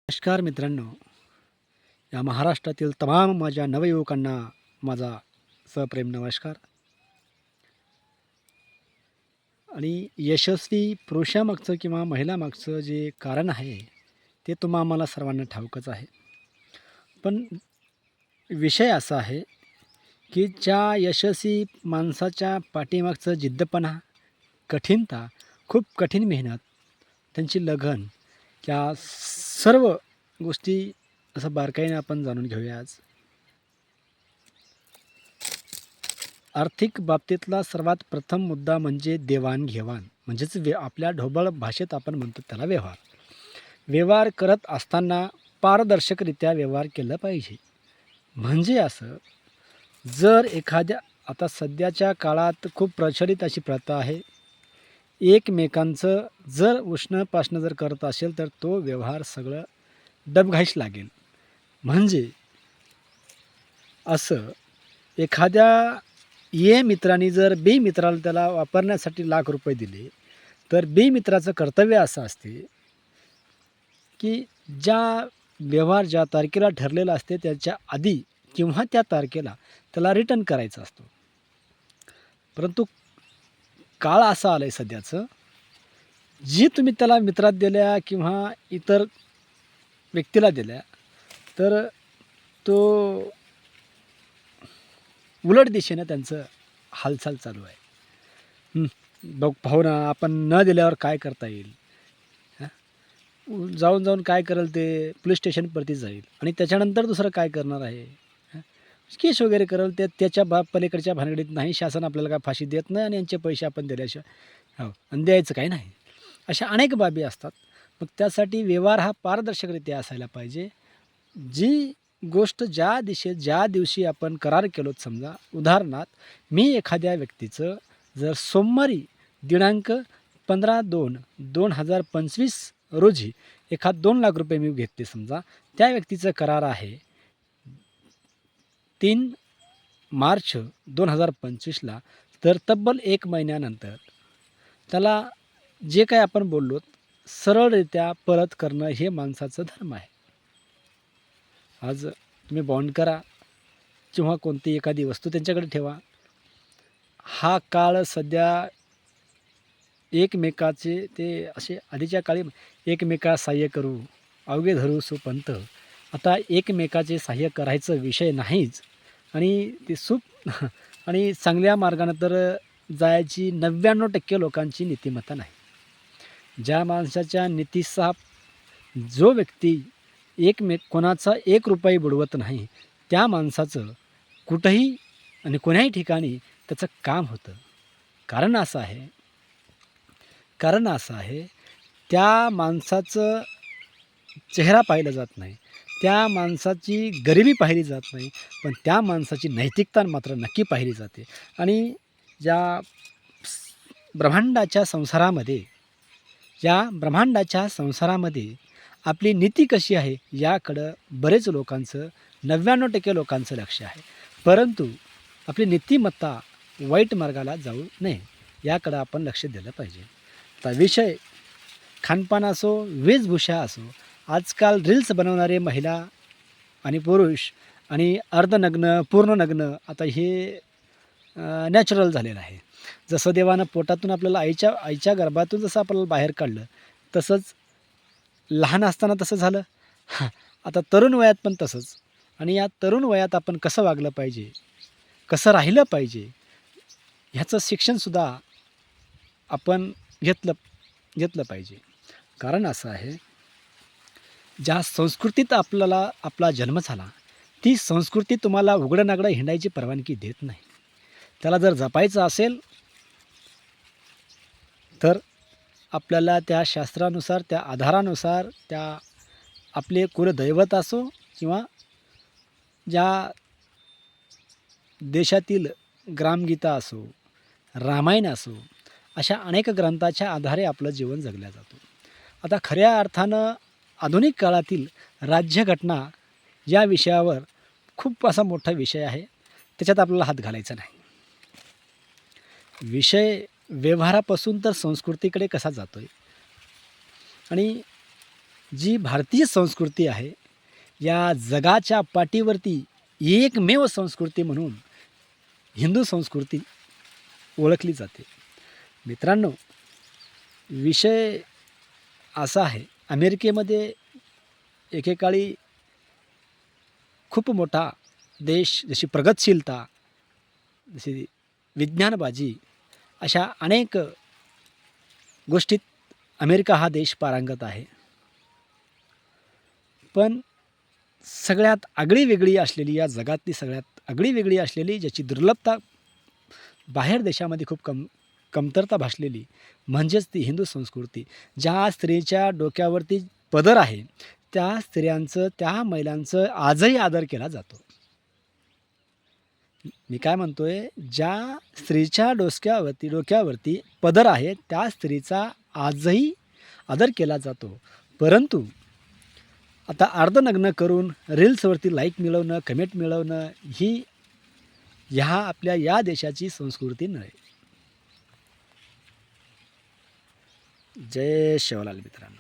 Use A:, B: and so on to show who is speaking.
A: नमस्कार मित्रांनो, या महाराष्ट्रातील तमाम माझ्या नवयुवकांना माझा सप्रेम नमस्कार. आणि यशस्वी पुरुषामागचं किंवा महिलामागचं जे कारण आहे, ते आम्हाला सर्वांना ठाऊकच आहे. पण विषय असा आहे, की ज्या यशस्वी माणसाच्या पाठीमागचं जिद्दपणा, कठीणता, खूप कठीण मेहनत, त्यांची लगन, त्या सर्व गोष्टी असं बारकाईने आपण जाणून घेऊया आज. आर्थिक बाबतीतला सर्वात प्रथम मुद्दा म्हणजे देवाणघेवाण, म्हणजेच आपल्या ढोबळ भाषेत आपण म्हणतो त्याला व्यवहार. व्यवहार करत असताना पारदर्शकरित्या व्यवहार केला पाहिजे. म्हणजे असं, जर एखाद्या आता सध्याच्या काळात खूप प्रचलित अशी प्रथा आहे, एकमेकांचं जर उष्णपाष्ण जर करत असेल तर तो व्यवहार सगळं डबघाईस लागेल. म्हणजे असं, एखाद्या ए मित्राने जर बी मित्राला त्याला वापरण्यासाठी ₹1,00,000 दिले, तर बी मित्राचं कर्तव्य असं असते, की व्यवहार ज्या तारखेला ठरलेला असते त्याच्या आधी किंवा त्या तारखेला त्याला रिटर्न करायचा असतो. परंतु काळ असा आला आहे सध्याचं, जी तुम्ही त्याला मित्रात दिल्या किंवा इतर व्यक्तीला दिल्या, तर तो उलट दिशेनं त्यांचं हालचाल चालू आहे. बघ पाहू ना, आपण न दिल्यावर काय करता येईल? हां, जाऊन जाऊन काय करेल ते पोलीस स्टेशनवरती जाईल आणि त्याच्यानंतर दुसरं काय करणार आहे? हां, केस वगैरे करेल, त्याच्या पलीकडच्या भानगडीत नाही. शासन आपल्याला काय फाशी देत नाही आणि यांचे पैसे आपण दिल्याशिवाय हो आणि द्यायचं काही नाही. अशा अनेक बाबी असतात. मग त्यासाठी व्यवहार हा पारदर्शकरित्या असायला पाहिजे. जी गोष्ट ज्या दिवशी आपण करार केलो, समजा उदाहरणार्थ मी एखाद्या व्यक्तीचं जर सोमवारी दिनांक 15/2/2025 रोजी ₹2,00,000 मी घेतले, समजा त्या व्यक्तीचं करार आहे 3 मार्च 2025ला, तर तब्बल 1 महिन्यानंतर त्याला जे काही आपण बोललो सरळरित्या परत करणं हे माणसाचं धर्म आहे. आज तुम्ही बॉन्ड करा किंवा कोणती एखादी वस्तू त्यांच्याकडे ठेवा. हा काळ सध्या एकमेकाचे ते असे आधीच्या काळी एकमेकास सहाय्य करू, अवघे धरू सुपंथ. आता एकमेकाचे सहाय्य करायचं विषय नाहीच आणि ते सुख आणि चांगल्या मार्गानं तर जायची 99% लोकांची नीतिमत्ता नाही. ज्या माणसाच्या नीतीचा जो व्यक्ती कोणाचा ₹1 बुडवत नाही, त्या माणसाचं कुठंही आणि कोण्याही ठिकाणी त्याचं काम होतं. कारण असं आहे कारण असं आहे, त्या माणसाचं चेहरा पाहिला जात नाही. त्या माणसाची गरिबी पाहिली जात नाही. पण त्या माणसाची नैतिकता मात्र नक्की पाहिली जाते. आणि ज्या ब्रह्मांडाच्या संसारामध्ये या ब्रह्मांडाच्या संसारामध्ये आपली नीती कशी आहे याकडं बरेच लोकांचं 99% लोकांचं लक्ष आहे. परंतु आपली नीतिमत्ता वाईट मार्गाला जाऊ नये याकडं आपण लक्ष दिलं पाहिजे. आता विषय खानपान असो, वेशभूषा असो, आजकाल रील्स बनवणारे महिला आणि पुरुष आणि अर्धनग्न, पूर्ण नग्न आता हे नॅचरल झालेलं आहे. जसं देवानं पोटातून आपल्याला आईच्या आईच्या गर्भातून जसं आपल्याला बाहेर काढलं, तसंच लहान असताना तसं झालं. हां, आता तरुण वयात पण तसंच. आणि या तरुण वयात आपण कसं वागलं पाहिजे, कसं राहिलं पाहिजे, ह्याचं शिक्षणसुद्धा आपण घेतलं घेतलं पाहिजे. कारण असं आहे, ज्या संस्कृतीत आपला जन्म झाला, ती संस्कृती तुम्हाला उघडं-नागडं हिंडायची परवानगी देत नाही. त्याला जर जपायचं असेल, तर आपल्याला त्या शास्त्रानुसार, त्या आधारानुसार, आपले कुलदैवत असो किंवा ज्या देशातील ग्रामगीता असो, रामायण असो, अशा अनेक ग्रंथाच्या आधारे आपलं जीवन जगलं जातं. आता खऱ्या अर्थानं आधुनिक काळातील राज्यघटना या विषयावर खूप असा मोठा विषय आहे. त्याच्यात आपल्याला हात घालायचा नाही. विषय व्यवहारापासून तर संस्कृतीकडे कसा जातो आहे आणि जी भारतीय संस्कृती आहे, या जगाच्या पाठीवरती एकमेव संस्कृती म्हणून हिंदू संस्कृती ओळखली जाते. मित्रांनो, विषय असा आहे, अमेरिकेमध्ये एकेकाळी खूप मोठा देश, जशी प्रगतशीलता, जशी विज्ञानबाजी, अशा अनेक गोष्टीत अमेरिका हा देश पारंगत आहे. पण सगळ्यात आगळीवेगळी असलेली, या जगातली सगळ्यात आगळीवेगळी असलेली, ज्याची दुर्लभता बाहेर देशामध्ये खूप कमतरता भासलेली, म्हणजेच ती हिंदू संस्कृती. ज्या स्त्रीच्या डोक्यावरती पदर आहे, त्या स्त्रियांचं, त्या महिलांचं आजही आदर केला जातो. मी काय म्हणतोय, ज्या स्त्रीच्या डोक्यावरती पदर आहे, त्या स्त्रीचा आजही आदर केला जातो. परंतु आता अर्धनग्न करून रील्सवरती लाईक मिळवणं, कमेंट मिळवणं, ही ह्या आपल्या या देशाची संस्कृती नव्हे. जय शिवलाल मित्रांनो.